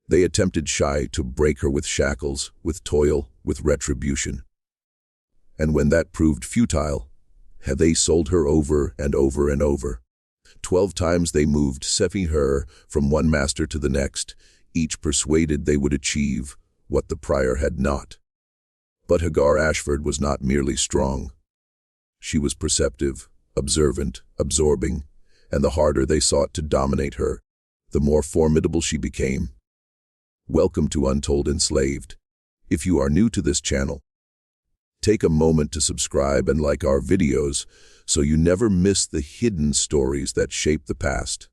They attempted to break her with shackles, with toil, with retribution. And when that proved futile, they sold her over and over and over. 12 times they moved, selling her from one master to the next, each persuaded they would achieve what the prior had not. But Hagar Ashford was not merely strong. She was perceptive, observant, absorbing, and the harder they sought to dominate her, the more formidable she became. Welcome to Untold Enslaved. If you are new to this channel, take a moment to subscribe and like our videos so you never miss the hidden stories that shape the past.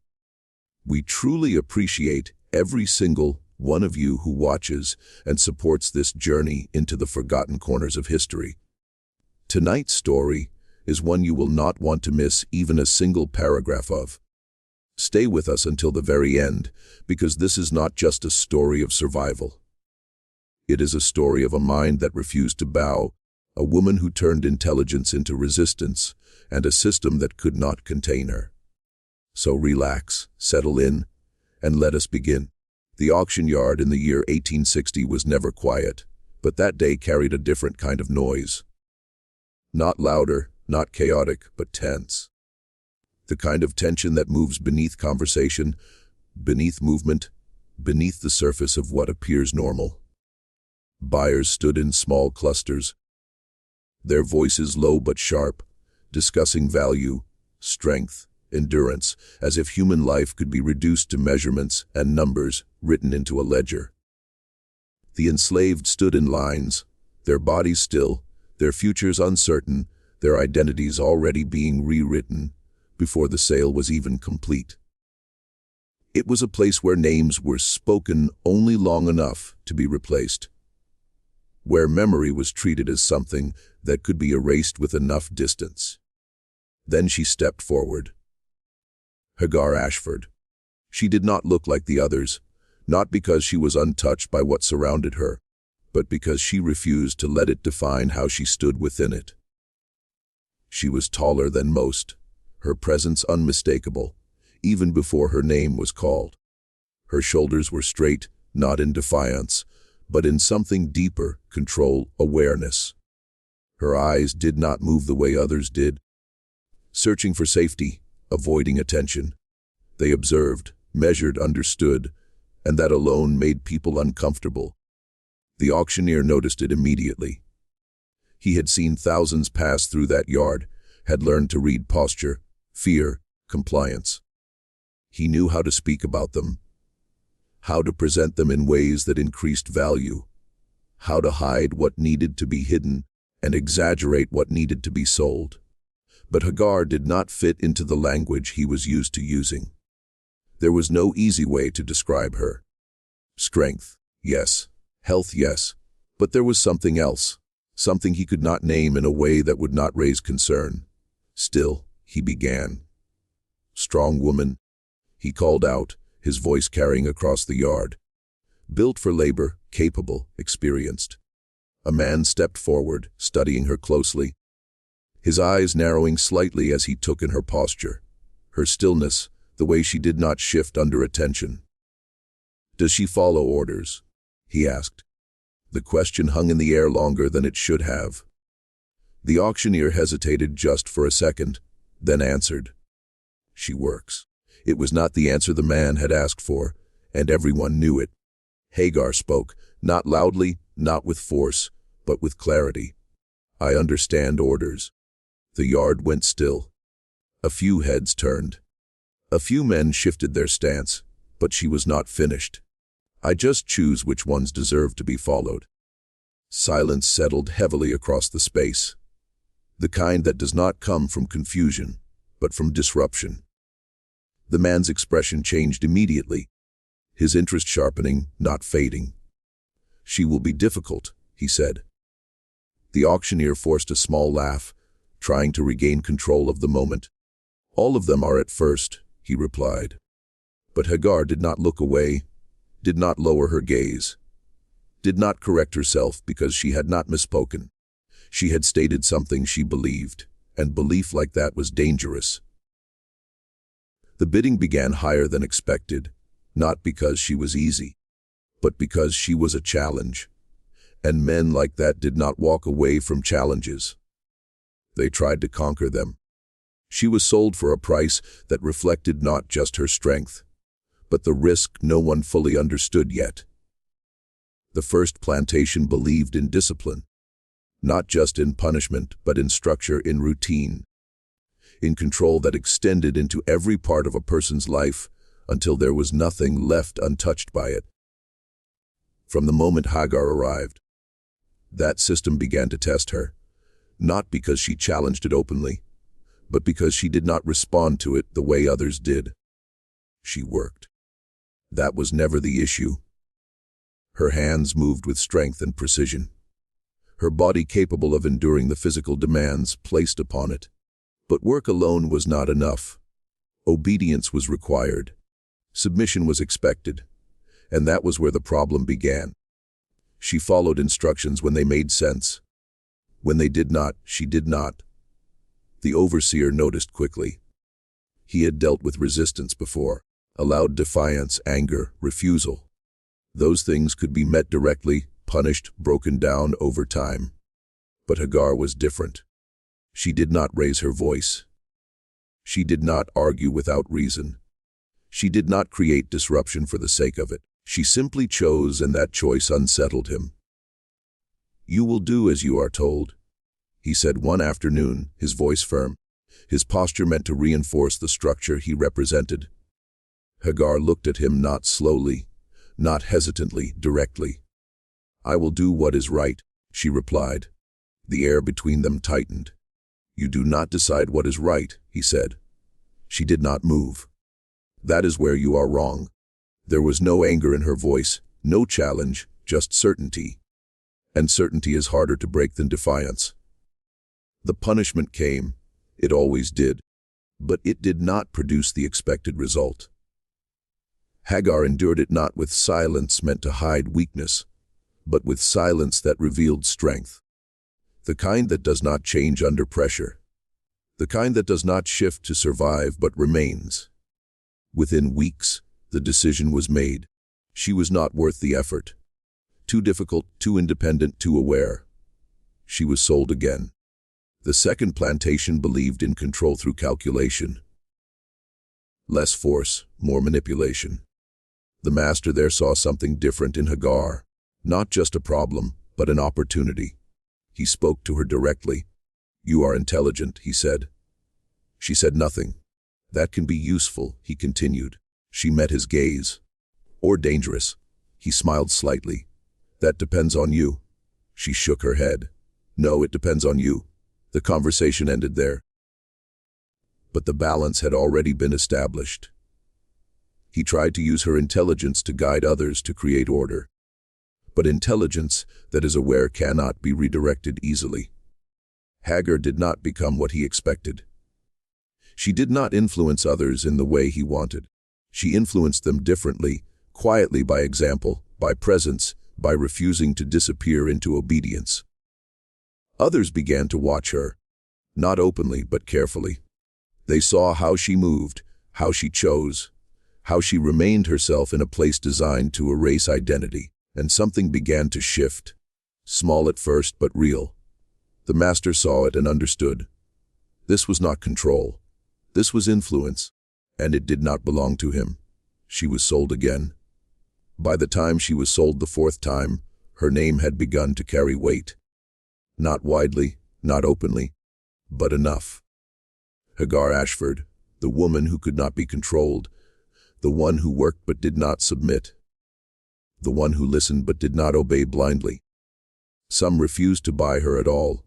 We truly appreciate every single one of you who watches and supports this journey into the forgotten corners of history. Tonight's story is one you will not want to miss even a single paragraph of. Stay with us until the very end, because this is not just a story of survival. It is a story of a mind that refused to bow, a woman who turned intelligence into resistance, and a system that could not contain her. So relax, settle in, and let us begin. The auction yard in the year 1860 was never quiet, but that day carried a different kind of noise. Not louder, not chaotic, but tense. The kind of tension that moves beneath conversation, beneath movement, beneath the surface of what appears normal. Buyers stood in small clusters, their voices low but sharp, discussing value, strength, endurance, as if human life could be reduced to measurements and numbers written into a ledger. The enslaved stood in lines, their bodies still, their futures uncertain, their identities already being rewritten before the sale was even complete. It was a place where names were spoken only long enough to be replaced, where memory was treated as something that could be erased with enough distance. Then she stepped forward. Hagar Ashford. She did not look like the others, not because she was untouched by what surrounded her, but because she refused to let it define how she stood within it. She was taller than most, her presence unmistakable, even before her name was called. Her shoulders were straight, not in defiance, but in something deeper, control, awareness. Her eyes did not move the way others did, searching for safety, avoiding attention. They observed, measured, understood, and that alone made people uncomfortable. The auctioneer noticed it immediately. He had seen thousands pass through that yard, had learned to read posture, fear, compliance. He knew how to speak about them, how to present them in ways that increased value, how to hide what needed to be hidden and exaggerate what needed to be sold. But Hagar did not fit into the language he was used to using. There was no easy way to describe her. Strength, yes. Health, yes. But there was something else, something he could not name in a way that would not raise concern. Still, he began. Strong woman, he called out, his voice carrying across the yard. Built for labor, capable, experienced. A man stepped forward, studying her closely, his eyes narrowing slightly as he took in her posture, her stillness, the way she did not shift under attention. Does she follow orders? He asked. The question hung in the air longer than it should have. The auctioneer hesitated just for a second, then answered. She works. It was not the answer the man had asked for, and everyone knew it. Hagar spoke, not loudly, not with force, but with clarity. I understand orders. The yard went still. A few heads turned. A few men shifted their stance, but she was not finished. I just choose which ones deserve to be followed. Silence settled heavily across the space. The kind that does not come from confusion, but from disruption. The man's expression changed immediately, his interest sharpening, not fading. She will be difficult, he said. The auctioneer forced a small laugh, trying to regain control of the moment. All of them are at first, he replied. But Hagar did not look away, did not lower her gaze, did not correct herself because she had not misspoken. She had stated something she believed, and belief like that was dangerous. The bidding began higher than expected, not because she was easy, but because she was a challenge. And men like that did not walk away from challenges. They tried to conquer them. She was sold for a price that reflected not just her strength, but the risk no one fully understood yet. The first plantation believed in discipline, not just in punishment, but in structure, in routine, in control that extended into every part of a person's life until there was nothing left untouched by it. From the moment Hagar arrived, that system began to test her, not because she challenged it openly, but because she did not respond to it the way others did. She worked. That was never the issue. Her hands moved with strength and precision, her body capable of enduring the physical demands placed upon it. But work alone was not enough. Obedience was required. Submission was expected. And that was where the problem began. She followed instructions when they made sense. When they did not, she did not. The overseer noticed quickly. He had dealt with resistance before, allowed defiance, anger, refusal. Those things could be met directly, punished, broken down over time. But Hagar was different. She did not raise her voice. She did not argue without reason. She did not create disruption for the sake of it. She simply chose, and that choice unsettled him. "You will do as you are told," he said one afternoon, his voice firm, his posture meant to reinforce the structure he represented. Hagar looked at him, not slowly, not hesitantly, directly. "I will do what is right," she replied. The air between them tightened. "You do not decide what is right," he said. She did not move. "That is where you are wrong." There was no anger in her voice, no challenge, just certainty. And certainty is harder to break than defiance. The punishment came. It always did. But it did not produce the expected result. Hagar endured it not with silence meant to hide weakness, but with silence that revealed strength. The kind that does not change under pressure. The kind that does not shift to survive but remains. Within weeks, the decision was made. She was not worth the effort. Too difficult, too independent, too aware. She was sold again. The second plantation believed in control through calculation. Less force, more manipulation. The master there saw something different in Hagar. Not just a problem, but an opportunity. He spoke to her directly. "You are intelligent," he said. She said nothing. "That can be useful," he continued. She met his gaze. "Or dangerous." He smiled slightly. "That depends on you." She shook her head. "No, it depends on you." The conversation ended there. But the balance had already been established. He tried to use her intelligence to guide others to create order. But intelligence that is aware cannot be redirected easily. Hagar did not become what he expected. She did not influence others in the way he wanted. She influenced them differently, quietly, by example, by presence, by refusing to disappear into obedience. Others began to watch her, not openly but carefully. They saw how she moved, how she chose, how she remained herself in a place designed to erase identity, and something began to shift. Small at first, but real. The master saw it and understood. This was not control. This was influence, and it did not belong to him. She was sold again. By the time she was sold the fourth time, her name had begun to carry weight. Not widely, not openly, but enough. Hagar Ashford, the woman who could not be controlled, the one who worked but did not submit, the one who listened but did not obey blindly. Some refused to buy her at all.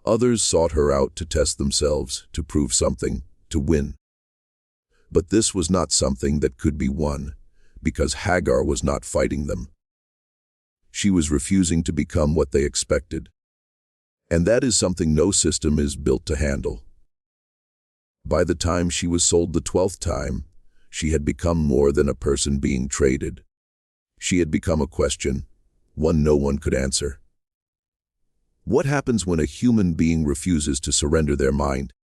Others sought her out to test themselves, to prove something, to win. But this was not something that could be won, because Hagar was not fighting them. She was refusing to become what they expected. And that is something no system is built to handle. By the time she was sold the 12th time, she had become more than a person being traded. She had become a question, one no one could answer. What happens when a human being refuses to surrender their mind?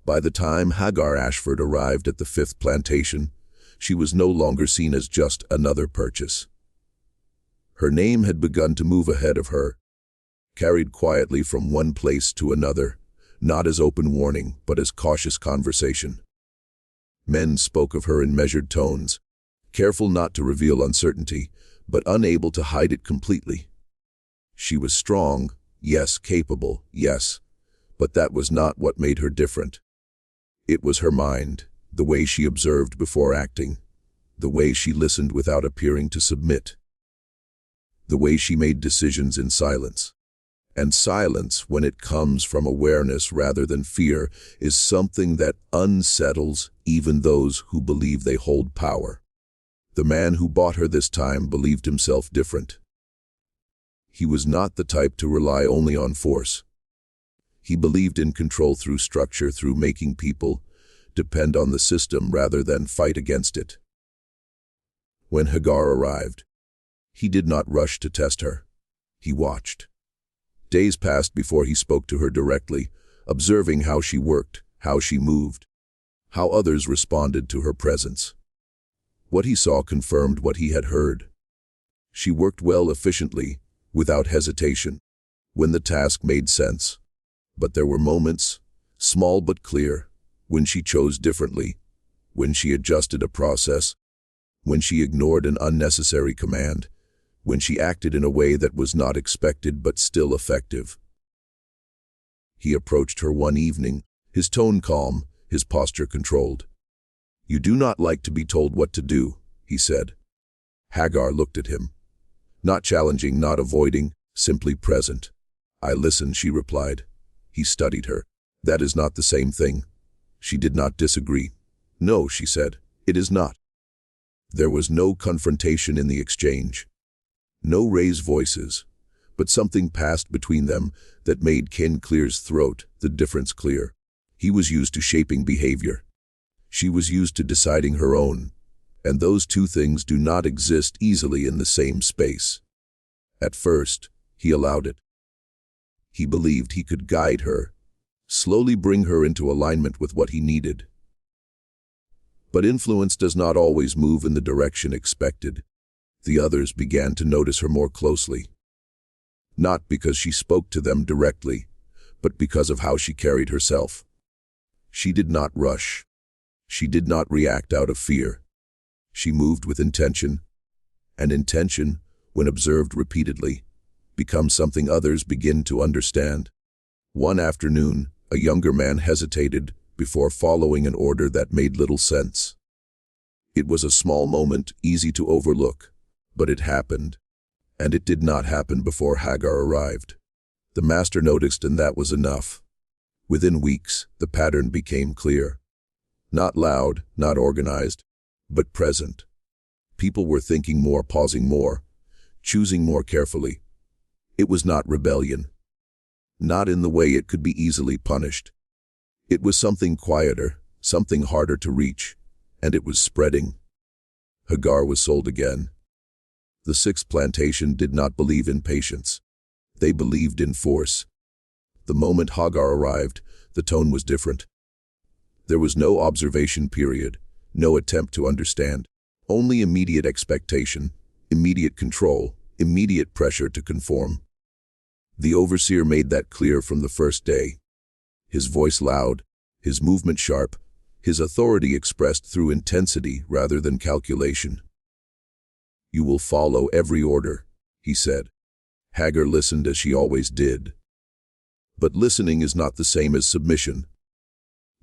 By the time Hagar Ashford arrived at the 5th plantation, she was no longer seen as just another purchase. Her name had begun to move ahead of her, carried quietly from one place to another, not as open warning, but as cautious conversation. Men spoke of her in measured tones, careful not to reveal uncertainty, but unable to hide it completely. She was strong, yes, capable, yes, but that was not what made her different. It was her mind, the way she observed before acting, the way she listened without appearing to submit, the way she made decisions in silence. And silence, when it comes from awareness rather than fear, is something that unsettles even those who believe they hold power. The man who bought her this time believed himself different. He was not the type to rely only on force. He believed in control through structure, through making people depend on the system rather than fight against it. When Hagar arrived, he did not rush to test her. He watched. Days passed before he spoke to her directly, observing how she worked, how she moved, how others responded to her presence. What he saw confirmed what he had heard. She worked well, efficiently, without hesitation, when the task made sense. But there were moments, small but clear, when she chose differently, when she adjusted a process, when she ignored an unnecessary command, when she acted in a way that was not expected but still effective. He approached her one evening, his tone calm, his posture controlled. "You do not like to be told what to do," he said. Hagar looked at him. Not challenging, not avoiding, simply present. "I listen," she replied. He studied her. "That is not the same thing." She did not disagree. "No," she said, "it is not." There was no confrontation in the exchange. No raised voices, but something passed between them that made Ken clear's throat, the difference clear. He was used to shaping behavior. She was used to deciding her own, and those two things do not exist easily in the same space. At first, he allowed it. He believed he could guide her, slowly bring her into alignment with what he needed. But influence does not always move in the direction expected. The others began to notice her more closely. Not because she spoke to them directly, but because of how she carried herself. She did not rush. She did not react out of fear. She moved with intention, and intention, when observed repeatedly, becomes something others begin to understand. One afternoon, a younger man hesitated before following an order that made little sense. It was a small moment, easy to overlook, but it happened, and it did not happen before Hagar arrived. The master noticed, and that was enough. Within weeks, the pattern became clear. Not loud, not organized, but present. People were thinking more, pausing more, choosing more carefully. It was not rebellion. Not in the way it could be easily punished. It was something quieter, something harder to reach, and it was spreading. Hagar was sold again. The sixth plantation did not believe in patience. They believed in force. The moment Hagar arrived, the tone was different. There was no observation period, no attempt to understand, only immediate expectation, immediate control, immediate pressure to conform. The overseer made that clear from the first day. His voice loud, his movement sharp, his authority expressed through intensity rather than calculation. "You will follow every order," he said. Hagar listened as she always did. But listening is not the same as submission.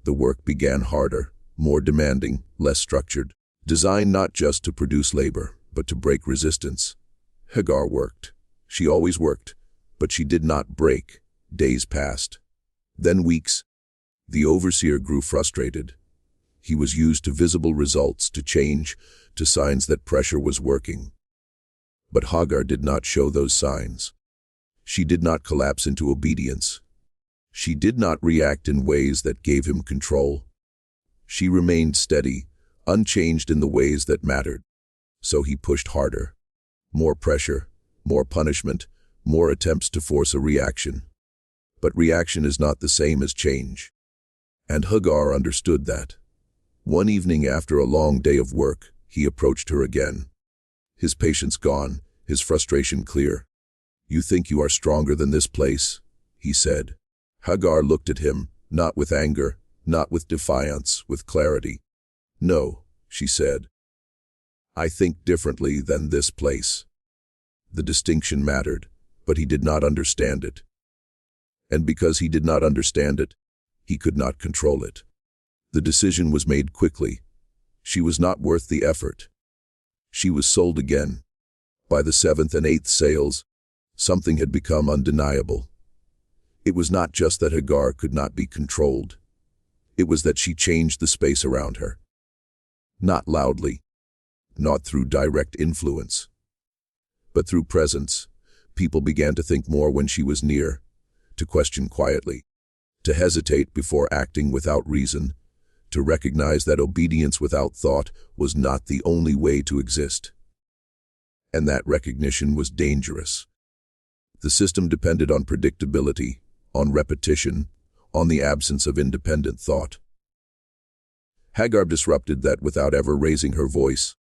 The work began harder, more demanding, less structured, designed not just to produce labor, but to break resistance. Hagar worked. She always worked, but she did not break. Days passed. Then weeks. The overseer grew frustrated. He was used to visible results, to change, to signs that pressure was working. But Hagar did not show those signs. She did not collapse into obedience. She did not react in ways that gave him control. She remained steady, unchanged in the ways that mattered. So he pushed harder. More pressure, more punishment, more attempts to force a reaction. But reaction is not the same as change. And Hagar understood that. One evening after a long day of work, he approached her again. His patience gone, his frustration clear. "You think you are stronger than this place?" he said. Hagar looked at him, not with anger, not with defiance, with clarity. "No," she said. "I think differently than this place." The distinction mattered, but he did not understand it. And because he did not understand it, he could not control it. The decision was made quickly. She was not worth the effort. She was sold again. By the 7th and 8th sales, something had become undeniable. It was not just that Hagar could not be controlled. It was that she changed the space around her. Not loudly, not through direct influence, but through presence. People began to think more when she was near, to question quietly, to hesitate before acting without reason, to recognize that obedience without thought was not the only way to exist. And that recognition was dangerous. The system depended on predictability, on repetition, on the absence of independent thought. Hagar disrupted that without ever raising her voice,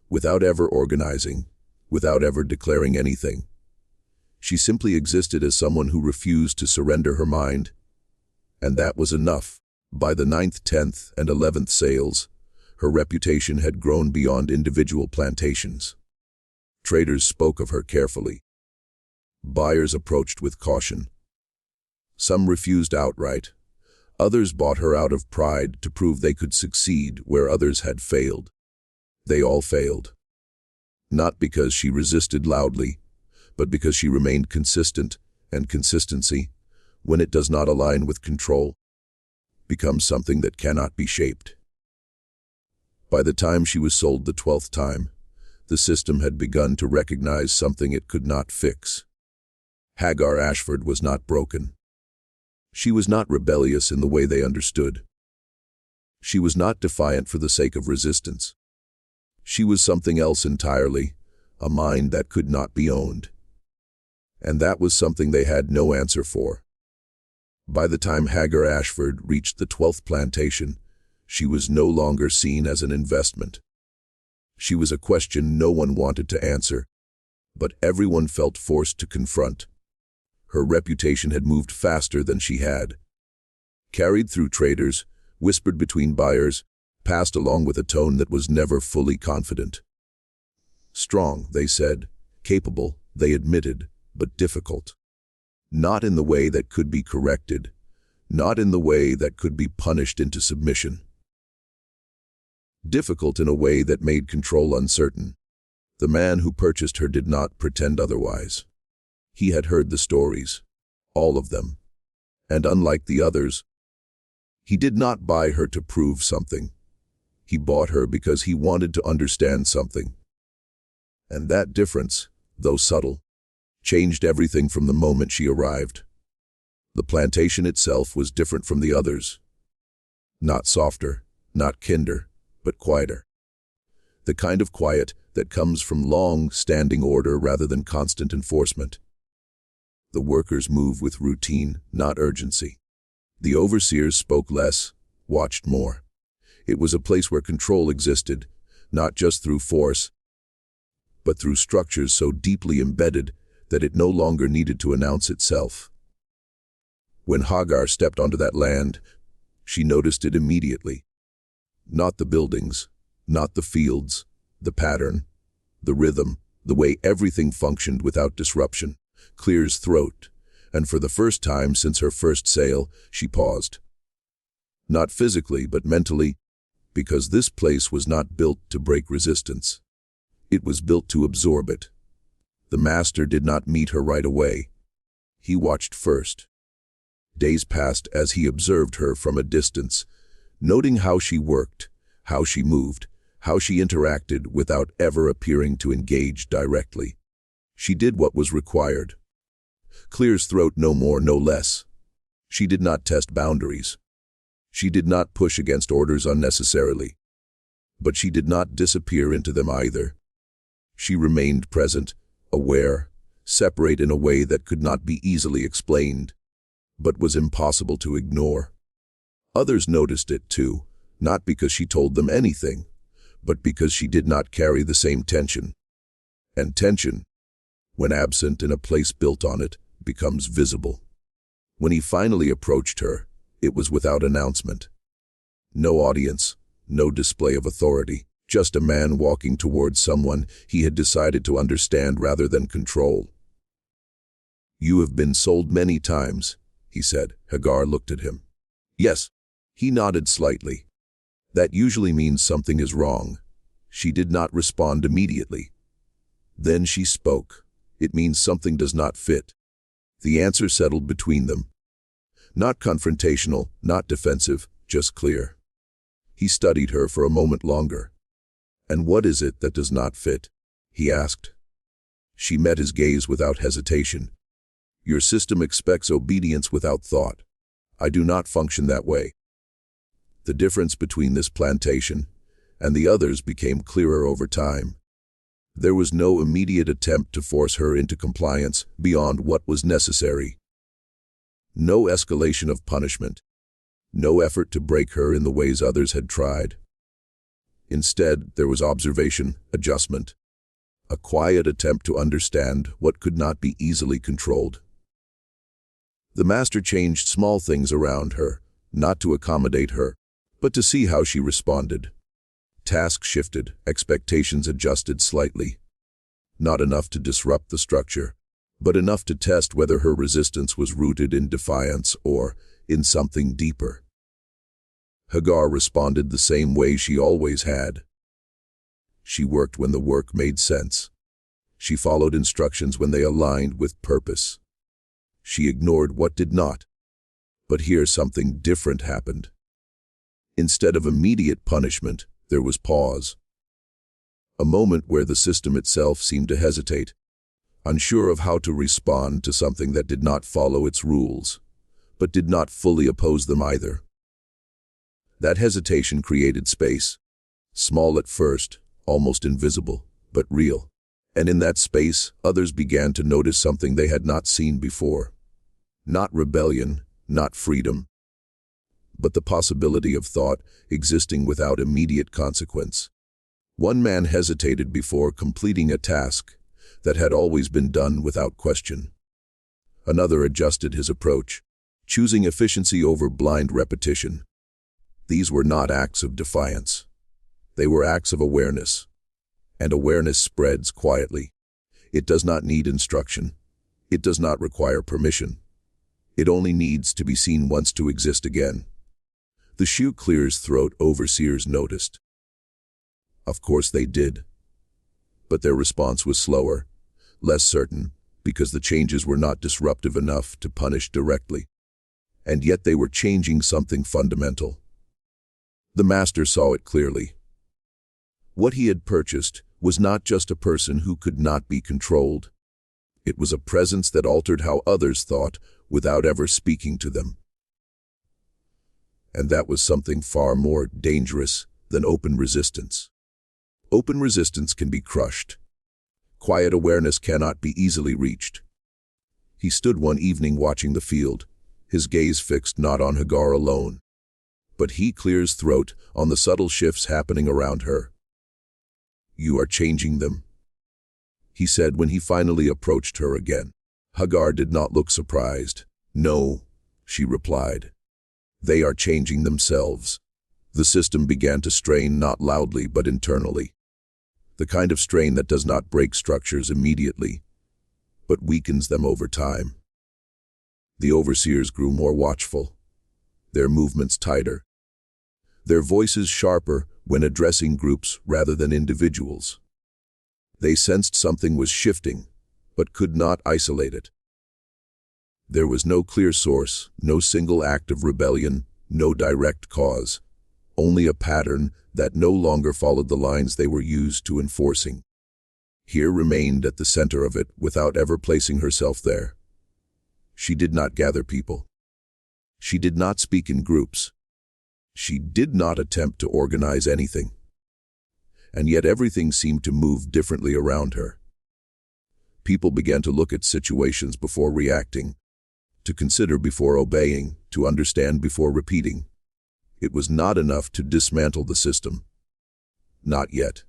without ever organizing, without ever declaring anything. She simply existed as someone who refused to surrender her mind. And that was enough. By the 9th, 10th, and 11th sales, her reputation had grown beyond individual plantations. Traders spoke of her carefully. Buyers approached with caution. Some refused outright. Others bought her out of pride to prove they could succeed where others had failed. They all failed. Not because she resisted loudly, but because she remained consistent, and consistency, when it does not align with control, becomes something that cannot be shaped. By the time she was sold the 12th time, the system had begun to recognize something it could not fix. Hagar Ashford was not broken. She was not rebellious in the way they understood. She was not defiant for the sake of resistance. She was something else entirely, a mind that could not be owned. And that was something they had no answer for. By the time Hagar Ashford reached the 12th plantation, she was no longer seen as an investment. She was a question no one wanted to answer, but everyone felt forced to confront. Her reputation had moved faster than she had. Carried through traders, whispered between buyers, passed along with a tone that was never fully confident. Strong, they said, capable, they admitted, but difficult. Not in the way that could be corrected, not in the way that could be punished into submission. Difficult in a way that made control uncertain. The man who purchased her did not pretend otherwise. He had heard the stories, all of them, and unlike the others, he did not buy her to prove something. He bought her because he wanted to understand something. And that difference, though subtle, changed everything from the moment she arrived. The plantation itself was different from the others. Not softer, not kinder, but quieter. The kind of quiet that comes from long-standing order rather than constant enforcement. The workers moved with routine, not urgency. The overseers spoke less, watched more. It was a place where control existed, not just through force, but through structures so deeply embedded that it no longer needed to announce itself. When Hagar stepped onto that land, she noticed it immediately. Not the buildings, not the fields, the pattern, the rhythm, the way everything functioned without disruption. Clear's throat, and for the first time since her first sale, she paused. Not physically, but mentally, because this place was not built to break resistance. It was built to absorb it. The master did not meet her right away. He watched first. Days passed as he observed her from a distance, noting how she worked, how she moved, how she interacted without ever appearing to engage directly. She did what was required. Clear's throat, no more, no less. She did not test boundaries. She did not push against orders unnecessarily. But she did not disappear into them either. She remained present, aware, separate in a way that could not be easily explained, but was impossible to ignore. Others noticed it too, not because she told them anything, but because she did not carry the same tension. And tension, when absent in a place built on it, becomes visible. When he finally approached her, it was without announcement. No audience, no display of authority, just a man walking towards someone he had decided to understand rather than control. "You have been sold many times," he said. Hagar looked at him. "Yes." He nodded slightly. "That usually means something is wrong." She did not respond immediately. Then she spoke. "It means something does not fit." The answer settled between them. Not confrontational, not defensive, just clear. He studied her for a moment longer. "And what is it that does not fit?" he asked. She met his gaze without hesitation. "Your system expects obedience without thought. I do not function that way." The difference between this plantation and the others became clearer over time. There was no immediate attempt to force her into compliance beyond what was necessary. No escalation of punishment. No effort to break her in the ways others had tried. Instead, there was observation, adjustment, a quiet attempt to understand what could not be easily controlled. The master changed small things around her, not to accommodate her, but to see how she responded. Tasks shifted, expectations adjusted slightly. Not enough to disrupt the structure, but enough to test whether her resistance was rooted in defiance or in something deeper. Hagar responded the same way she always had. She worked when the work made sense. She followed instructions when they aligned with purpose. She ignored what did not. But here something different happened. Instead of immediate punishment, there was pause. A moment where the system itself seemed to hesitate, unsure of how to respond to something that did not follow its rules, but did not fully oppose them either. That hesitation created space, small at first, almost invisible, but real. And in that space, others began to notice something they had not seen before. Not rebellion, not freedom, but the possibility of thought existing without immediate consequence. One man hesitated before completing a task that had always been done without question. Another adjusted his approach, choosing efficiency over blind repetition. These were not acts of defiance. They were acts of awareness. And awareness spreads quietly. It does not need instruction. It does not require permission. It only needs to be seen once to exist again. The shoe clear's throat overseers noticed. Of course they did. But their response was slower, less certain, because the changes were not disruptive enough to punish directly. And yet they were changing something fundamental. The master saw it clearly. What he had purchased was not just a person who could not be controlled. It was a presence that altered how others thought without ever speaking to them. And that was something far more dangerous than open resistance. Open resistance can be crushed. Quiet awareness cannot be easily reached. He stood one evening watching the field, his gaze fixed not on Hagar alone, but he clears throat on the subtle shifts happening around her. "You are changing them," he said when he finally approached her again. Hagar did not look surprised. "No," she replied. "They are changing themselves." The system began to strain not loudly but internally. The kind of strain that does not break structures immediately, but weakens them over time. The overseers grew more watchful, their movements tighter, their voices sharper when addressing groups rather than individuals. They sensed something was shifting, but could not isolate it. There was no clear source, no single act of rebellion, no direct cause, only a pattern that no longer followed the lines they were used to enforcing. Here remained at the center of it without ever placing herself there. She did not gather people. She did not speak in groups. She did not attempt to organize anything. And yet everything seemed to move differently around her. People began to look at situations before reacting, to consider before obeying, to understand before repeating. It was not enough to dismantle the system. Not yet.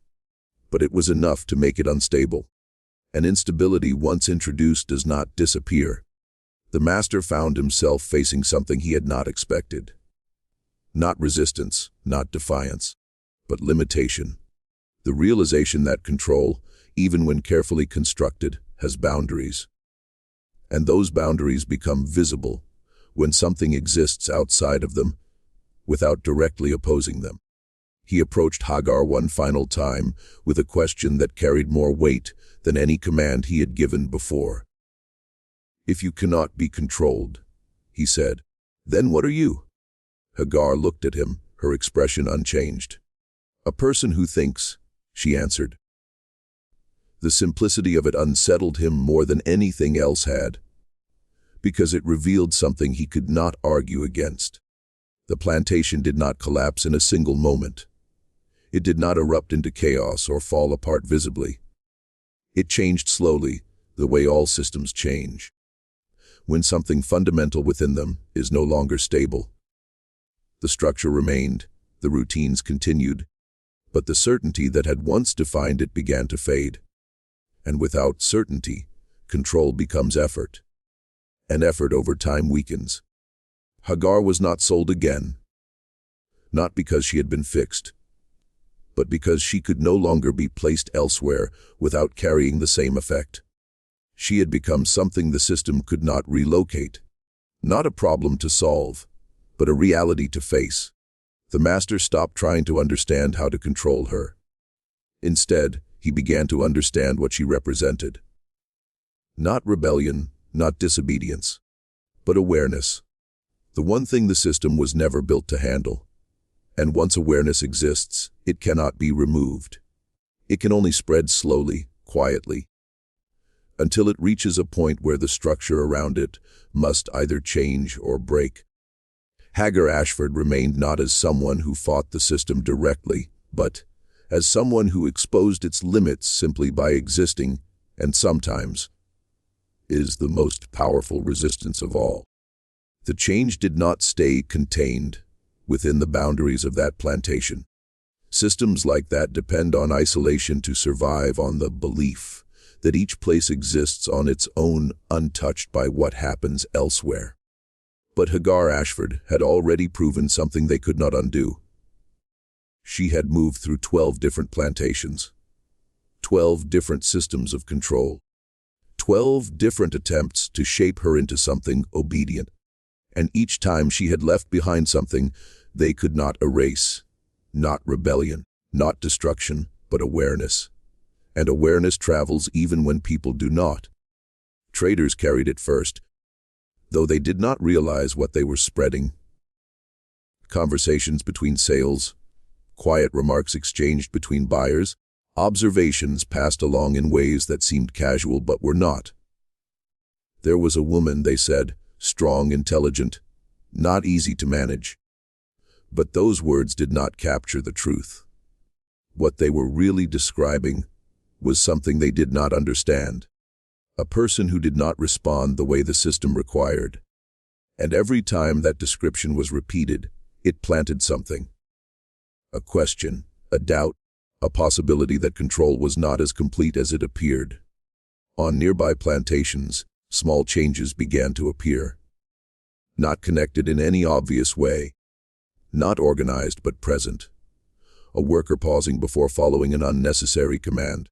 But it was enough to make it unstable. and instability once introduced does not disappear. The master found himself facing something he had not expected. Not resistance, not defiance, but limitation. The realization that control, even when carefully constructed, has boundaries. And those boundaries become visible when something exists outside of them, without directly opposing them. He approached Hagar one final time with a question that carried more weight than any command he had given before. "If you cannot be controlled," he said, "then what are you?" Hagar looked at him, her expression unchanged. "A person who thinks," she answered. The simplicity of it unsettled him more than anything else had, because it revealed something he could not argue against. The plantation did not collapse in a single moment. It did not erupt into chaos or fall apart visibly. It changed slowly, the way all systems change, when something fundamental within them is no longer stable. The structure remained, the routines continued, but the certainty that had once defined it began to fade. And without certainty, control becomes effort. And effort over time weakens. Hagar was not sold again, not because she had been fixed, but because she could no longer be placed elsewhere without carrying the same effect. She had become something the system could not relocate. Not a problem to solve, but a reality to face. The master stopped trying to understand how to control her. Instead, he began to understand what she represented. Not rebellion, not disobedience, but awareness. The one thing the system was never built to handle. And once awareness exists, it cannot be removed. It can only spread slowly, quietly, until it reaches a point where the structure around it must either change or break. Hagar Ashford remained not as someone who fought the system directly, but as someone who exposed its limits simply by existing, and sometimes is the most powerful resistance of all. The change did not stay contained within the boundaries of that plantation. Systems like that depend on isolation to survive, on the belief that each place exists on its own, untouched by what happens elsewhere. But Hagar Ashford had already proven something they could not undo. She had moved through 12 different plantations, 12 different systems of control, 12 different attempts to shape her into something obedient. And each time she had left behind something they could not erase. Not rebellion, not destruction, but awareness. And awareness travels even when people do not. Traders carried it first, though they did not realize what they were spreading. Conversations between sales, quiet remarks exchanged between buyers, observations passed along in ways that seemed casual but were not. There was a woman, they said, strong, intelligent, not easy to manage. But those words did not capture the truth. What they were really describing was something they did not understand. A person who did not respond the way the system required. And every time that description was repeated, it planted something. A question, a doubt, a possibility that control was not as complete as it appeared. On nearby plantations, small changes began to appear. Not connected in any obvious way. Not organized but present. A worker pausing before following an unnecessary command.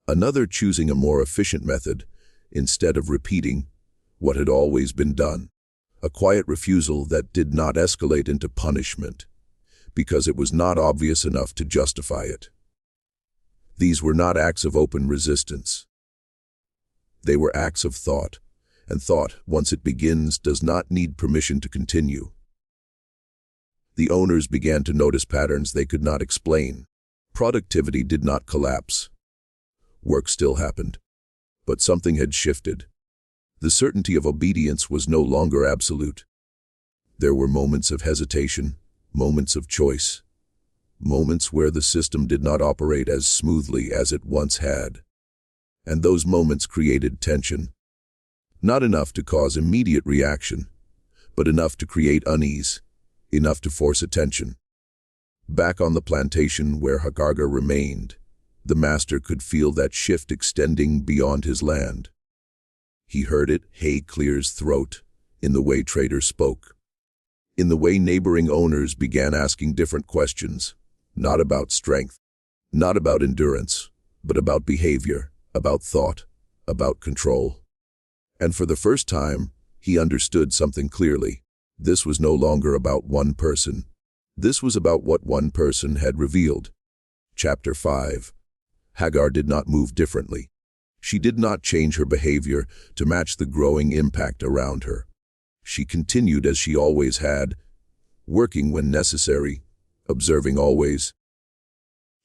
Another choosing a more efficient method instead of repeating what had always been done. A quiet refusal that did not escalate into punishment because it was not obvious enough to justify it. These were not acts of open resistance. They were acts of thought, and thought, once it begins, does not need permission to continue. The owners began to notice patterns they could not explain. Productivity did not collapse. Work still happened, but something had shifted. The certainty of obedience was no longer absolute. There were moments of hesitation, moments of choice, moments where the system did not operate as smoothly as it once had. And those moments created tension. Not enough to cause immediate reaction, but enough to create unease, enough to force attention. Back on the plantation where Hagar remained, The master could feel that shift extending beyond his land. He heard it, hay clear's throat, in the way traders spoke. In the way neighboring owners began asking different questions, not about strength, not about endurance, but about behavior, about thought, about control. And for the first time, he understood something clearly. This was no longer about one person. This was about what one person had revealed. Chapter 5. Hagar did not move differently. She did not change her behavior to match the growing impact around her. She continued as she always had, working when necessary, observing always,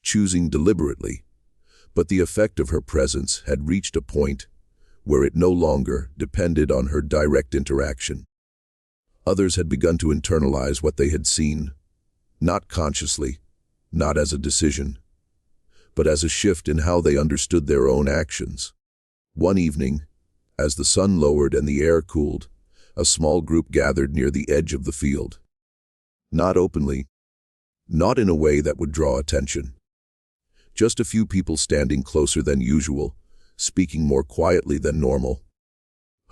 choosing deliberately. But the effect of her presence had reached a point where it no longer depended on her direct interaction. Others had begun to internalize what they had seen, not consciously, not as a decision, but as a shift in how they understood their own actions. One evening, as the sun lowered and the air cooled, a small group gathered near the edge of the field. Not openly, not in a way that would draw attention. Just a few people standing closer than usual, speaking more quietly than normal.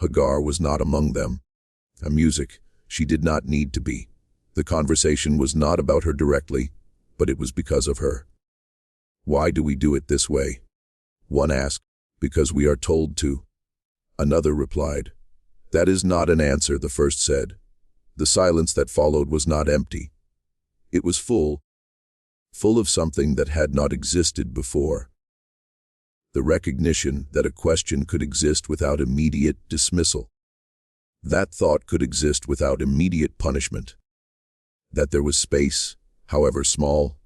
Hagar was not among them. A music, she did not need to be. The conversation was not about her directly, but it was because of her. Why do we do it this way? One asked. Because we are told to. Another replied. That is not an answer, the first said. The silence that followed was not empty. It was full of something that had not existed before. The recognition that a question could exist without immediate dismissal. That thought could exist without immediate punishment. That there was space, however small,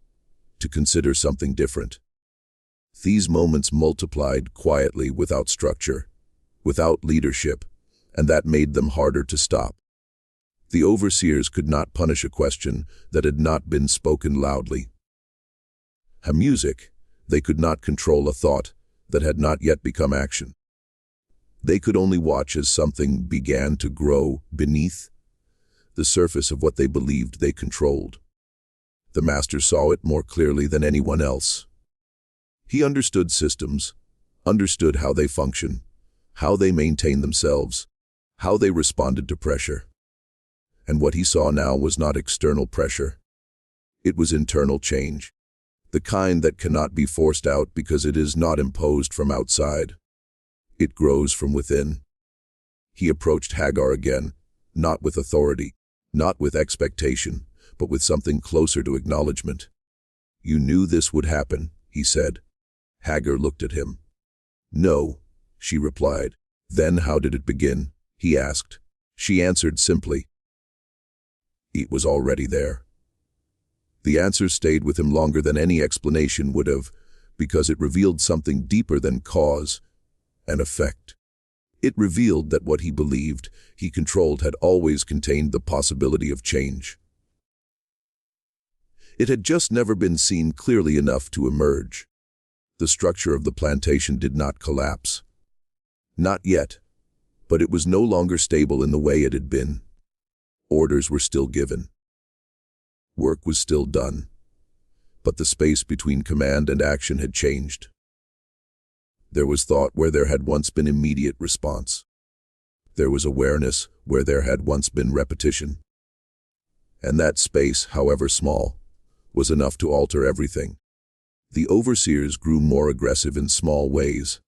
to consider something different. These moments multiplied quietly without structure, without leadership, and that made them harder to stop. The overseers could not punish a question that had not been spoken loudly. A music, they could not control a thought that had not yet become action. They could only watch as something began to grow beneath the surface of what they believed they controlled. The master saw it more clearly than anyone else. He understood systems, understood how they function, how they maintain themselves, how they responded to pressure. And what he saw now was not external pressure. It was internal change, the kind that cannot be forced out because it is not imposed from outside. It grows from within. He approached Hagar again, not with authority, not with expectation, but with something closer to acknowledgement. You knew this would happen, he said. Hagar looked at him. No, she replied. Then how did it begin? He asked. She answered simply. It was already there. The answer stayed with him longer than any explanation would have, because it revealed something deeper than cause and effect. It revealed that what he believed he controlled had always contained the possibility of change. It had just never been seen clearly enough to emerge. The structure of the plantation did not collapse. Not yet, but it was no longer stable in the way it had been. Orders were still given. Work was still done, but the space between command and action had changed. There was thought where there had once been immediate response. There was awareness where there had once been repetition. And that space, however small, was enough to alter everything. The overseers grew more aggressive in small ways,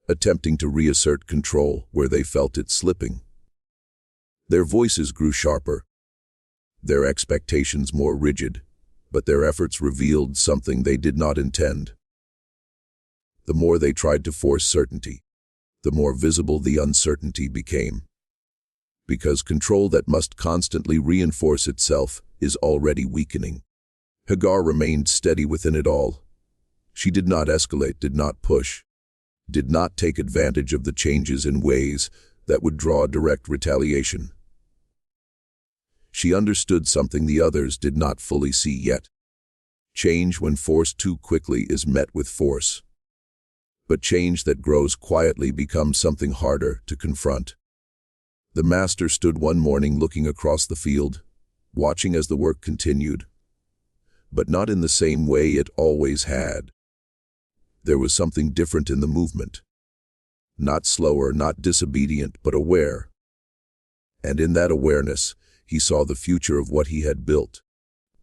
attempting to reassert control where they felt it slipping. Their voices grew sharper, their expectations more rigid, but their efforts revealed something they did not intend. The more they tried to force certainty, the more visible the uncertainty became. Because control that must constantly reinforce itself is already weakening. Hagar remained steady within it all. She did not escalate, did not push, did not take advantage of the changes in ways that would draw direct retaliation. She understood something the others did not fully see yet. Change when forced too quickly is met with force. But change that grows quietly becomes something harder to confront. The master stood one morning looking across the field, watching as the work continued, but not in the same way it always had. There was something different in the movement. Not slower, not disobedient, but aware. And in that awareness, he saw the future of what he had built.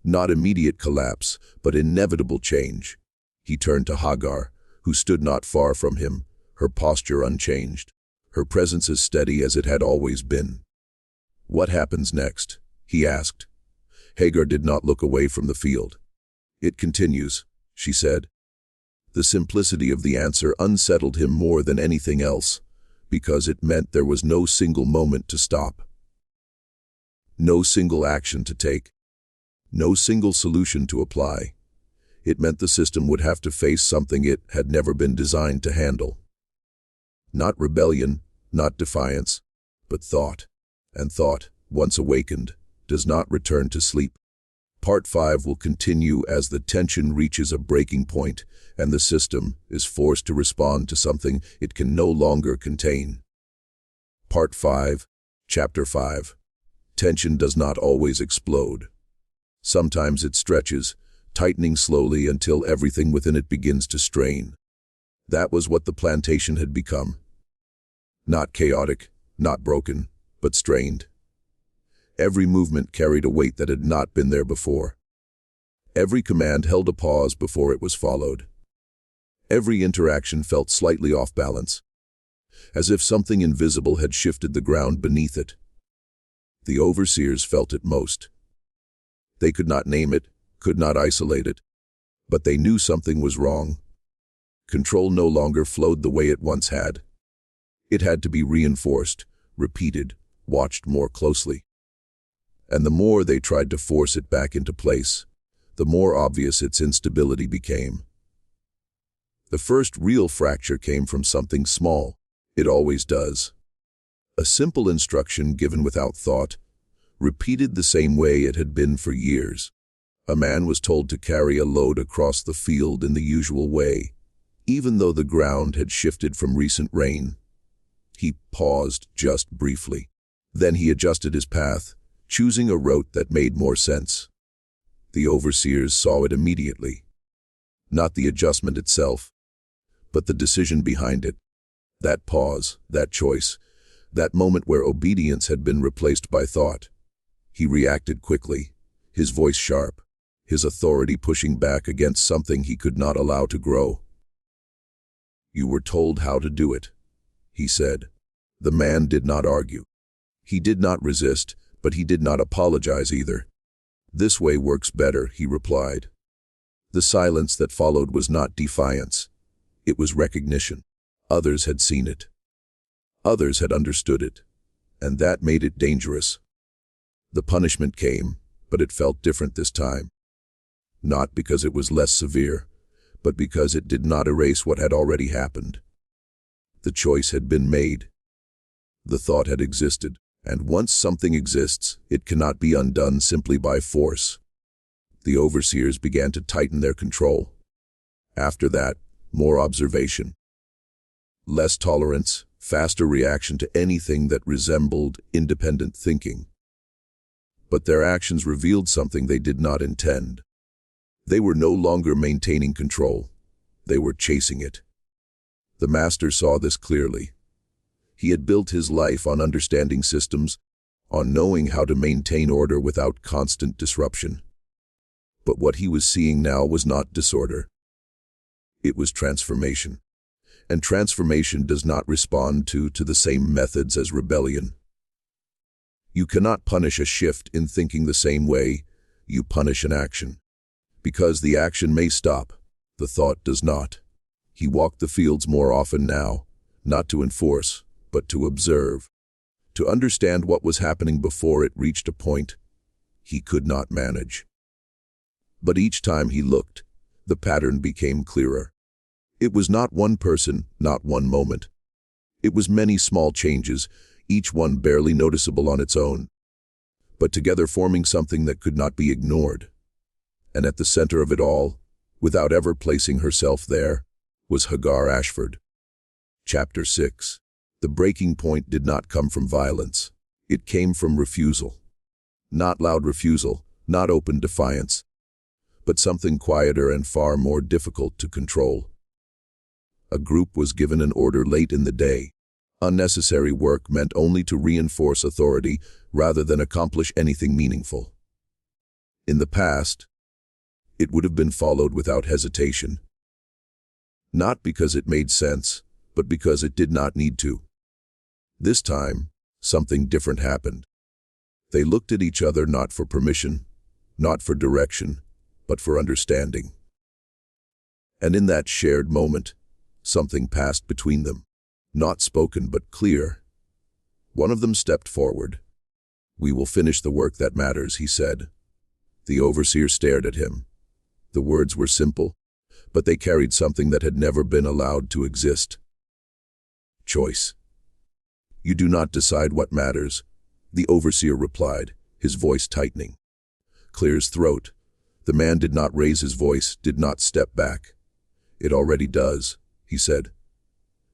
Not immediate collapse, but inevitable change. He turned to Hagar, who stood not far from him, her posture unchanged, her presence as steady as it had always been. "What happens next?" he asked. Hagar did not look away from the field. "It continues," she said. The simplicity of the answer unsettled him more than anything else, because it meant there was no single moment to stop. No single action to take. No single solution to apply. It meant the system would have to face something it had never been designed to handle. Not rebellion, not defiance, but thought. And thought, once awakened, does not return to sleep. Part 5 will continue as the tension reaches a breaking point and the system is forced to respond to something it can no longer contain. Part 5, Chapter 5. Tension does not always explode. Sometimes it stretches, tightening slowly until everything within it begins to strain. That was what the plantation had become. Not chaotic, not broken, but strained. Every movement carried a weight that had not been there before. Every command held a pause before it was followed. Every interaction felt slightly off balance, as if something invisible had shifted the ground beneath it. The overseers felt it most. They could not name it, could not isolate it, but they knew something was wrong. Control no longer flowed the way it once had. It had to be reinforced, repeated, watched more closely. And the more they tried to force it back into place, the more obvious its instability became. The first real fracture came from something small. It always does. A simple instruction given without thought, repeated the same way it had been for years. A man was told to carry a load across the field in the usual way, even though the ground had shifted from recent rain. He paused just briefly. Then he adjusted his path, choosing a route that made more sense. The overseers saw it immediately. Not the adjustment itself, but the decision behind it. That pause, that choice, that moment where obedience had been replaced by thought. He reacted quickly, his voice sharp, his authority pushing back against something he could not allow to grow. "You were told how to do it," he said. The man did not argue. He did not resist, but he did not apologize either. "This way works better," he replied. The silence that followed was not defiance. It was recognition. Others had seen it. Others had understood it, and that made it dangerous. The punishment came, but it felt different this time. Not because it was less severe, but because it did not erase what had already happened. The choice had been made. The thought had existed, and once something exists, it cannot be undone simply by force. The overseers began to tighten their control. After that, more observation. Less tolerance, faster reaction to anything that resembled independent thinking. But their actions revealed something they did not intend. They were no longer maintaining control. They were chasing it. The master saw this clearly. He had built his life on understanding systems, on knowing how to maintain order without constant disruption. But what he was seeing now was not disorder. It was transformation. And transformation does not respond to the same methods as rebellion. You cannot punish a shift in thinking the same way you punish an action. Because the action may stop, the thought does not. He walked the fields more often now, not to enforce, but to observe, to understand what was happening before it reached a point he could not manage. But each time he looked, the pattern became clearer. It was not one person, not one moment. It was many small changes, each one barely noticeable on its own, but together forming something that could not be ignored. And at the center of it all, without ever placing herself there, was Hagar Ashford. Chapter 6. The breaking point did not come from violence. It came from refusal. Not loud refusal, not open defiance, but something quieter and far more difficult to control. A group was given an order late in the day. Unnecessary work meant only to reinforce authority rather than accomplish anything meaningful. In the past, it would have been followed without hesitation. Not because it made sense, but because it did not need to. This time, something different happened. They looked at each other not for permission, not for direction, but for understanding. And in that shared moment, something passed between them, not spoken but clear. One of them stepped forward. "We will finish the work that matters," he said. The overseer stared at him. The words were simple, but they carried something that had never been allowed to exist. Choice. "You do not decide what matters," the overseer replied, his voice tightening. Clear as throat. The man did not raise his voice, did not step back. "It already does," he said.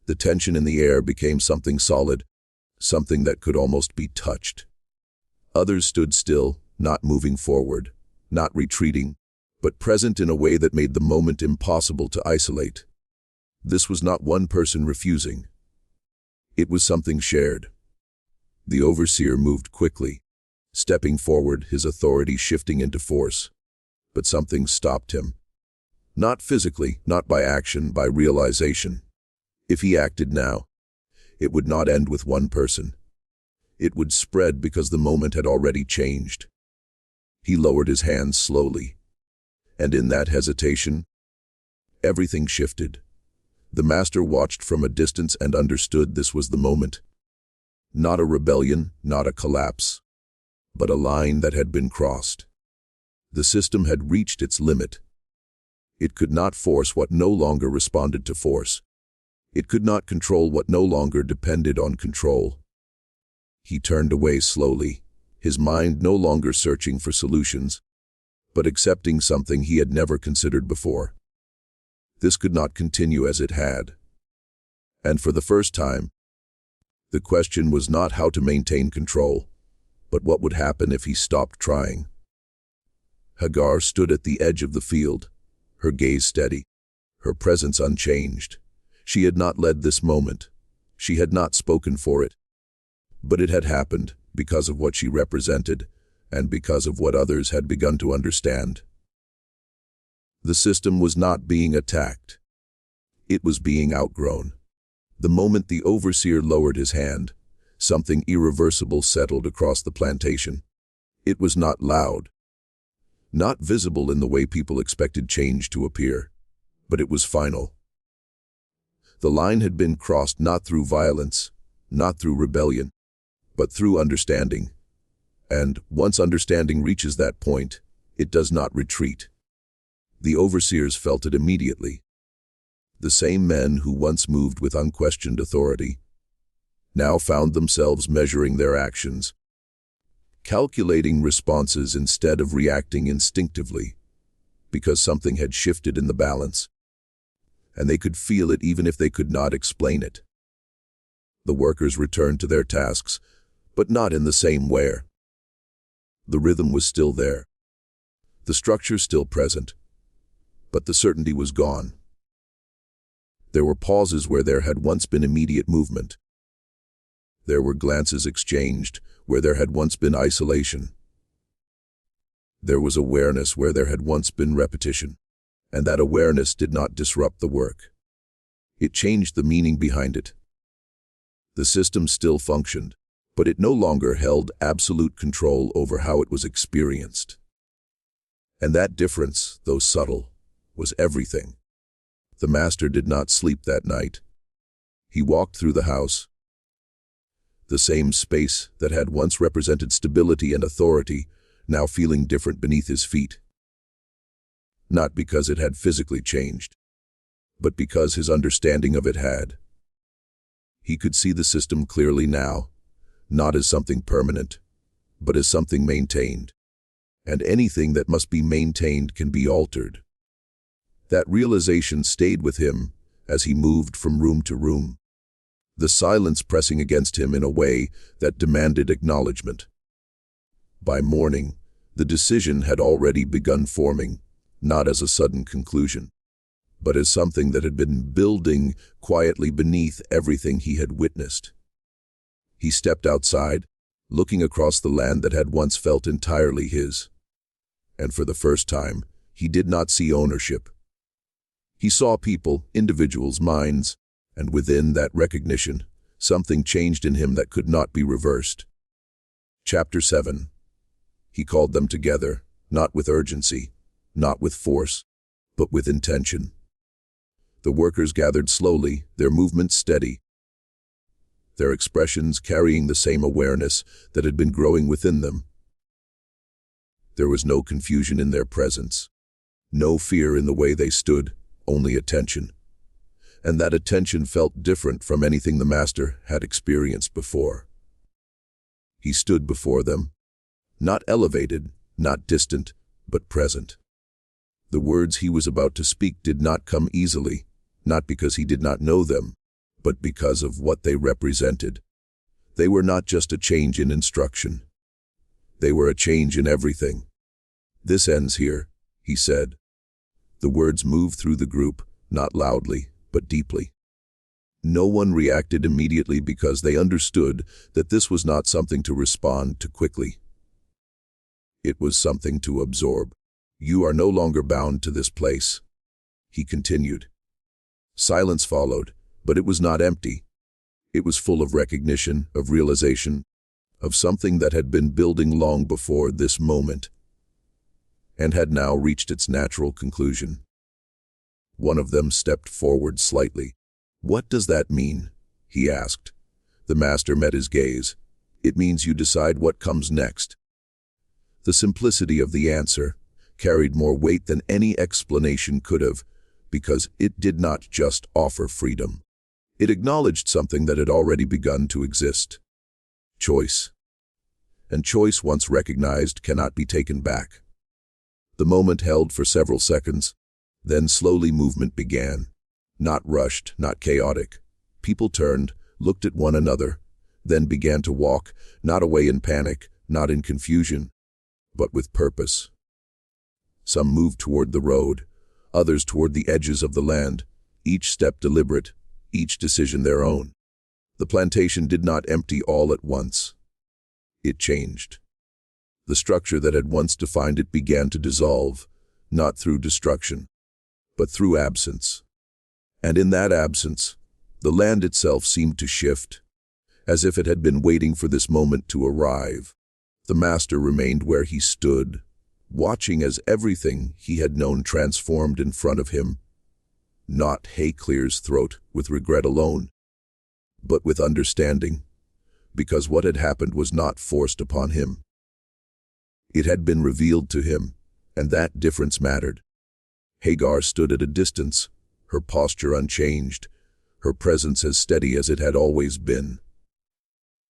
The tension in the air became something solid, something that could almost be touched. Others stood still, not moving forward, not retreating, but present in a way that made the moment impossible to isolate. This was not one person refusing. It was something shared. The overseer moved quickly, stepping forward, his authority shifting into force. But something stopped him. Not physically, not by action, by realization. If he acted now, it would not end with one person. It would spread because the moment had already changed. He lowered his hands slowly. And in that hesitation, everything shifted. The master watched from a distance and understood this was the moment. Not a rebellion, not a collapse, but a line that had been crossed. The system had reached its limit. It could not force what no longer responded to force. It could not control what no longer depended on control. He turned away slowly, his mind no longer searching for solutions, but accepting something he had never considered before. This could not continue as it had. And for the first time, the question was not how to maintain control, but what would happen if he stopped trying. Hagar stood at the edge of the field, her gaze steady, her presence unchanged. She had not led this moment. She had not spoken for it. But it had happened because of what she represented and because of what others had begun to understand. The system was not being attacked. It was being outgrown. The moment the overseer lowered his hand, something irreversible settled across the plantation. It was not loud, not visible in the way people expected change to appear, but it was final. The line had been crossed not through violence, not through rebellion, but through understanding. And once understanding reaches that point, it does not retreat. The overseers felt it immediately. The same men who once moved with unquestioned authority now found themselves measuring their actions, calculating responses instead of reacting instinctively, because something had shifted in the balance, and they could feel it even if they could not explain it. The workers returned to their tasks, but not in the same way. The rhythm was still there, the structure still present, but the certainty was gone. There were pauses where there had once been immediate movement. There were glances exchanged where there had once been isolation. There was awareness where there had once been repetition, and that awareness did not disrupt the work. It changed the meaning behind it. The system still functioned, but it no longer held absolute control over how it was experienced. And that difference, though subtle, was everything. The master did not sleep that night. He walked through the house. The same space that had once represented stability and authority, now feeling different beneath his feet. Not because it had physically changed, but because his understanding of it had. He could see the system clearly now, not as something permanent, but as something maintained. And anything that must be maintained can be altered. That realization stayed with him as he moved from room to room, the silence pressing against him in a way that demanded acknowledgement. By morning, the decision had already begun forming, not as a sudden conclusion, but as something that had been building quietly beneath everything he had witnessed. He stepped outside, looking across the land that had once felt entirely his. And for the first time, he did not see ownership. He saw people, individuals, minds, and within that recognition, something changed in him that could not be reversed. Chapter 7. He called them together, not with urgency, not with force, but with intention. The workers gathered slowly, their movements steady, their expressions carrying the same awareness that had been growing within them. There was no confusion in their presence, no fear in the way they stood, only attention. And that attention felt different from anything the master had experienced before. He stood before them, not elevated, not distant, but present. The words he was about to speak did not come easily, not because he did not know them, but because of what they represented. They were not just a change in instruction. They were a change in everything. "This ends here," he said. The words moved through the group, not loudly, but deeply. No one reacted immediately because they understood that this was not something to respond to quickly. It was something to absorb. "You are no longer bound to this place," he continued. Silence followed, but it was not empty. It was full of recognition, of realization, of something that had been building long before this moment, and had now reached its natural conclusion. One of them stepped forward slightly. "What does that mean?" he asked. The master met his gaze. "It means you decide what comes next." The simplicity of the answer carried more weight than any explanation could have, because it did not just offer freedom. It acknowledged something that had already begun to exist. Choice. And choice, once recognized, cannot be taken back. The moment held for several seconds. Then slowly movement began. Not rushed, not chaotic. People turned, looked at one another, then began to walk, not away in panic, not in confusion, but with purpose. Some moved toward the road, others toward the edges of the land, each step deliberate, each decision their own. The plantation did not empty all at once. It changed. The structure that had once defined it began to dissolve, not through destruction, but through absence. And in that absence, the land itself seemed to shift, as if it had been waiting for this moment to arrive. The master remained where he stood, watching as everything he had known transformed in front of him. Not hay clears throat with regret alone, but with understanding, because what had happened was not forced upon him. It had been revealed to him, and that difference mattered. Hagar stood at a distance, her posture unchanged, her presence as steady as it had always been.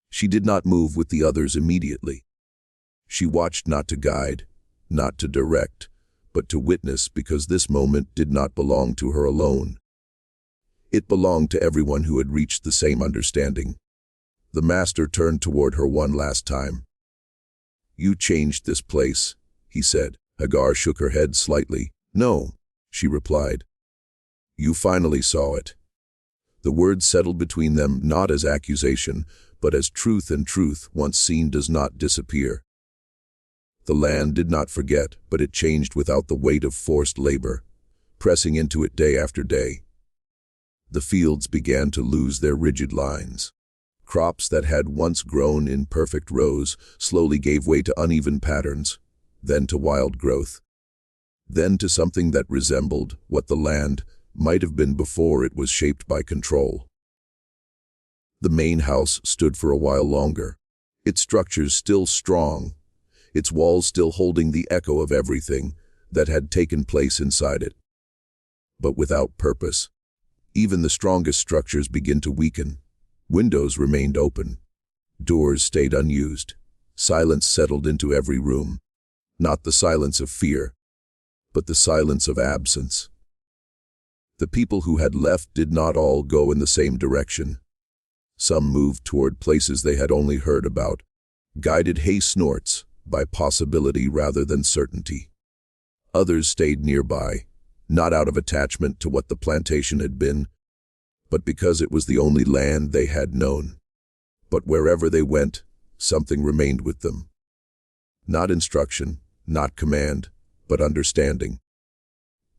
She did not move with the others immediately. She watched not to guide, not to direct, but to witness, because this moment did not belong to her alone. It belonged to everyone who had reached the same understanding. The master turned toward her one last time. "You changed this place," he said. Hagar shook her head slightly. "No," she replied. "You finally saw it." The words settled between them not as accusation, but as truth, and truth, once seen, does not disappear. The land did not forget, but it changed without the weight of forced labor, pressing into it day after day. The fields began to lose their rigid lines. Crops that had once grown in perfect rows slowly gave way to uneven patterns, then to wild growth, then to something that resembled what the land might have been before it was shaped by control. The main house stood for a while longer, its structures still strong, its walls still holding the echo of everything that had taken place inside it. But without purpose, even the strongest structures begin to weaken. Windows remained open. Doors stayed unused. Silence settled into every room. Not the silence of fear, but the silence of absence. The people who had left did not all go in the same direction. Some moved toward places they had only heard about, guided hay snorts by possibility rather than certainty. Others stayed nearby, not out of attachment to what the plantation had been, but because it was the only land they had known. But wherever they went, something remained with them. Not instruction, not command, but understanding.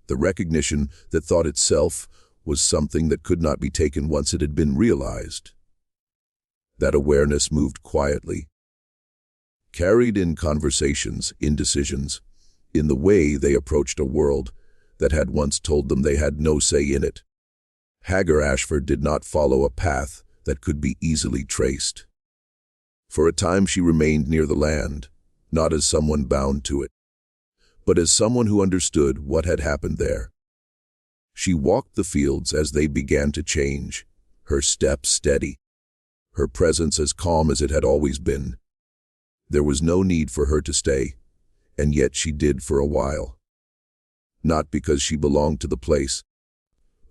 The recognition that thought itself was something that could not be taken once it had been realized. That awareness moved quietly, carried in conversations, in decisions, in the way they approached a world that had once told them they had no say in it. Hagar Ashford did not follow a path that could be easily traced. For a time she remained near the land, not as someone bound to it, but as someone who understood what had happened there. She walked the fields as they began to change, her steps steady, her presence as calm as it had always been. There was no need for her to stay, and yet she did for a while. Not because she belonged to the place,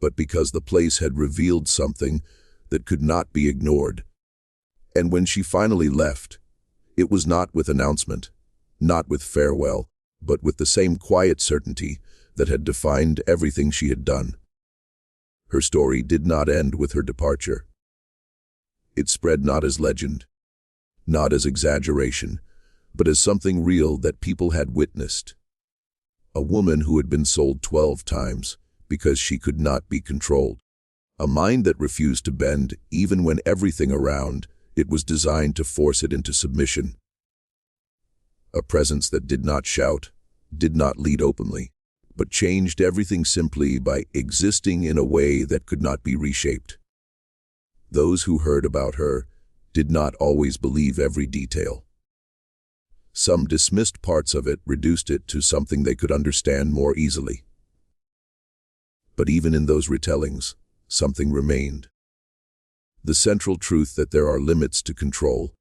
but because the place had revealed something that could not be ignored. And when she finally left, it was not with announcement, not with farewell, but with the same quiet certainty that had defined everything she had done. Her story did not end with her departure. It spread not as legend, not as exaggeration, but as something real that people had witnessed. A woman who had been sold 12 times because she could not be controlled. A mind that refused to bend even when everything around it was designed to force it into submission. A presence that did not shout, did not lead openly, but changed everything simply by existing in a way that could not be reshaped. Those who heard about her did not always believe every detail. Some dismissed parts of it, reduced it to something they could understand more easily. But even in those retellings, something remained. The central truth that there are limits to control.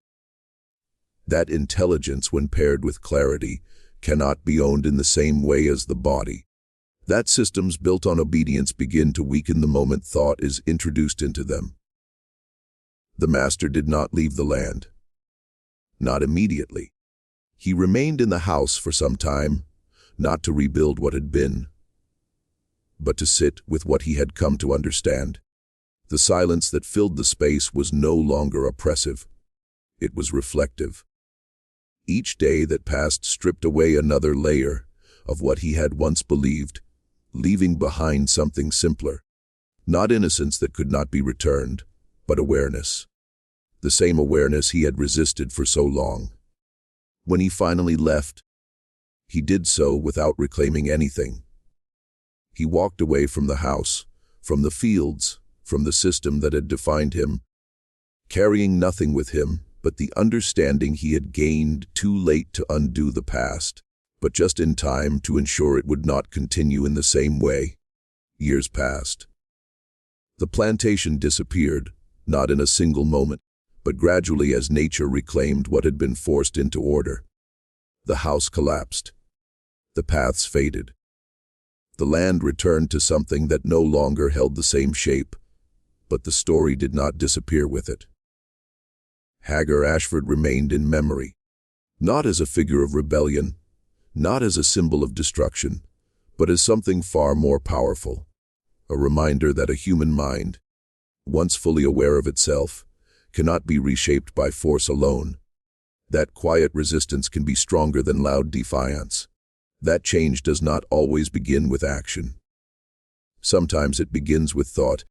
That intelligence, when paired with clarity, cannot be owned in the same way as the body. That systems built on obedience begin to weaken the moment thought is introduced into them. The master did not leave the land. Not immediately. He remained in the house for some time, not to rebuild what had been, but to sit with what he had come to understand. The silence that filled the space was no longer oppressive. It was reflective. Each day that passed stripped away another layer of what he had once believed, leaving behind something simpler. Not innocence that could not be returned, but awareness. The same awareness he had resisted for so long. When he finally left, he did so without reclaiming anything. He walked away from the house, from the fields, from the system that had defined him, carrying nothing with him but the understanding he had gained too late to undo the past, but just in time to ensure it would not continue in the same way. Years passed. The plantation disappeared, not in a single moment, but gradually as nature reclaimed what had been forced into order. The house collapsed. The paths faded. The land returned to something that no longer held the same shape, but the story did not disappear with it. Hagar Ashford remained in memory, not as a figure of rebellion, not as a symbol of destruction, but as something far more powerful, a reminder that a human mind, once fully aware of itself, cannot be reshaped by force alone. That quiet resistance can be stronger than loud defiance. That change does not always begin with action. Sometimes it begins with thought,